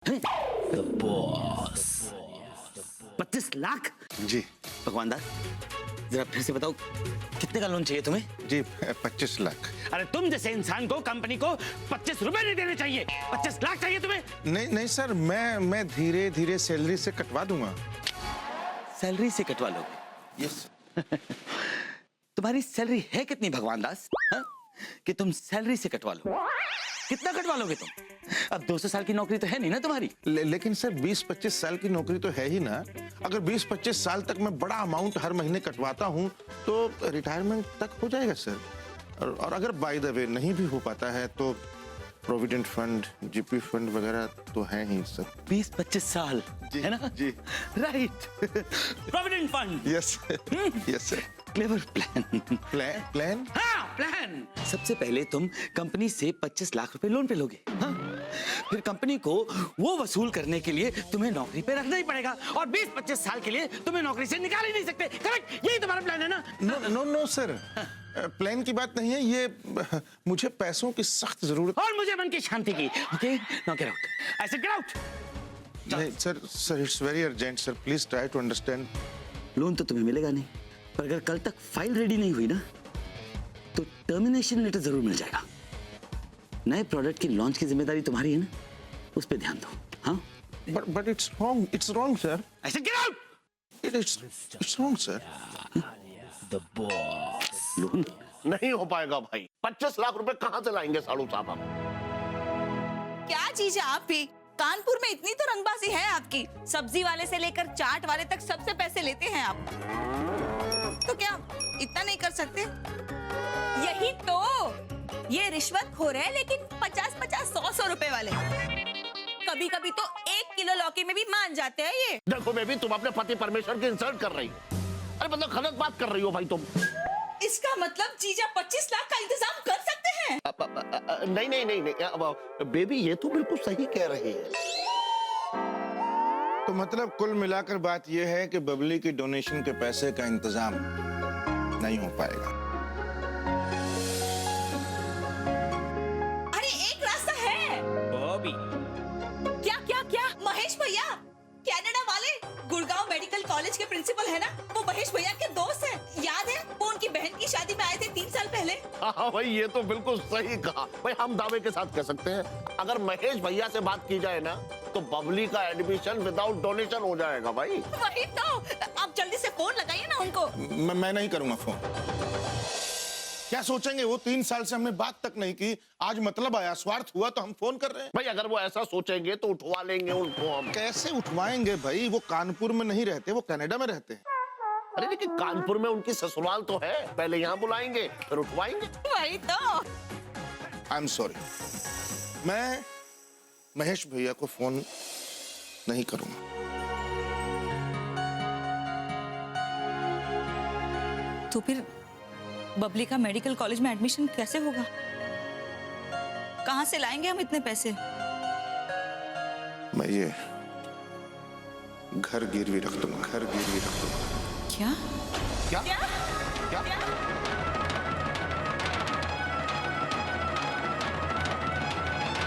The boss. 25 lakh? जी भगवान दास, जरा फिर से बताओ, कितने का लोन चाहिए तुम्हें? जी 25 लाख। अरे तुम जैसे इंसान को कंपनी को 25 रुपए नहीं देने चाहिए, 25 लाख चाहिए तुम्हें। नहीं नहीं सर, मैं धीरे धीरे सैलरी से कटवा दूंगा। सैलरी से कटवा लोगे? यस। तुम्हारी सैलरी है कितनी भगवान दास, हा? कि तुम सैलरी से कटवा लो? कितना कटवा लोगे तुम? अब 200 साल की नौकरी तो है नहीं ना तुम्हारी। लेकिन सर 20-25 साल की नौकरी तो है ही ना। अगर 20-25 साल तक मैं बड़ा अमाउंट हर महीने कटवाता हूँ तो रिटायरमेंट तक हो जाएगा सर। और अगर बाय द वे नहीं भी हो पाता है तो प्रोविडेंट फंड, जीपी फंड वगैरह तो है ही सर। 20-25 साल जी, है ना? जी। Right. Provident fund. Yes yes sir. Clever plan. Plan? हाँ, प्लान। सबसे पहले तुम कंपनी से 25 लाख रुपए लोन पे लोगे, हाँ? फिर कंपनी को वो वसूल करने के लिए तुम्हें नौकरी पे रखना ही पड़ेगा, और 20-25 साल के लिए तुम्हें नौकरी से निकाल ही नहीं सकते। करेक्ट? यही तुम्हारा प्लान है ना? नो सर, प्लान की बात नहीं है ये। मुझे पैसों की सख्त जरूरत। और मुझे मन की शांति की। Okay, now get out. I said get out. नहीं sir it's very urgent sir, please try to understand. Loan तो तुम्हें मिलेगा नहीं, पर अगर कल तक फाइल रेडी नहीं हुई ना तो टर्मिनेशन लेटर जरूर मिल जाएगा। नए प्रोडक्ट की लॉन्च की जिम्मेदारी तुम्हारी है ना, उस पे ध्यान दो। हाँ, but it's wrong sir. I said get out. It's wrong sir. The boss. Loan नहीं हो पाएगा भाई। 25 लाख रुपए कहाँ से लाएंगे साड़ू साहब हम? क्या जीजा आप भी? कानपुर में इतनी तो रंगबाजी है आपकी। सब्जी वाले से लेकर चाट वाले तक सबसे पैसे लेते हैं आप। तो क्या इतना नहीं कर सकते? यही तो, ये रिश्वत खो रहे हैं, लेकिन 50-50, 100-100 रुपए वाले। कभी कभी तो 1 किलो लौकी में भी मान जाते हैं ये। देखो बेबी, तुम अपने पति परमेश्वर की इंसल्ट कर रही हो। अरे मतलब गलत बात कर रही हो भाई तुम। इसका मतलब जीजा 25 लाख का इंतजाम कर सकते हैं? नहीं, बेबी ये तो बिल्कुल सही कह रही है। तो मतलब कुल मिलाकर बात यह है कि बबली की डोनेशन के पैसे का इंतजाम नहीं हो पाएगा। अरे एक रास्ता है। बॉबी। क्या क्या क्या? महेश भैया, कनाडा वाले, गुड़गांव मेडिकल कॉलेज के प्रिंसिपल है ना, वो महेश भैया के दोस्त हैं। याद है वो उनकी बहन की शादी में आए थे 3 साल पहले? हाँ भाई, ये तो बिल्कुल सही कहा भाई। हम दावे के साथ कह सकते हैं, अगर महेश भैया से बात की जाए ना तो बबली का एडमिशन विदाउट डोनेशन हो जाएगा भाई। वही तो, आप जल्दी से फोन लगाइए ना उनको। मैं नहीं करूंगा फोन। क्या सोचेंगे वो? 3 साल से हमने बात तक नहीं की, आज मतलब आया, स्वार्थ हुआ तो हम फोन कर रहे हैं। भाई अगर वो ऐसा सोचेंगे तो उठवा लेंगे उनको हम। कैसे उठवाएंगे भाई? वो कानपुर में नहीं रहते, वो कनाडा में रहते हैं। अरे लेकिन कानपुर में उनकी ससुराल तो है, पहले यहाँ बुलाएंगे फिर उठवाएंगे। वही तो। आई एम सॉरी, मैं महेश भैया को फोन नहीं करूंगा। तो फिर बबली का मेडिकल कॉलेज में एडमिशन कैसे होगा? कहाँ से लाएंगे हम इतने पैसे? मैं ये घर गिरवी रख दूंगा। क्या? क्या? क्या?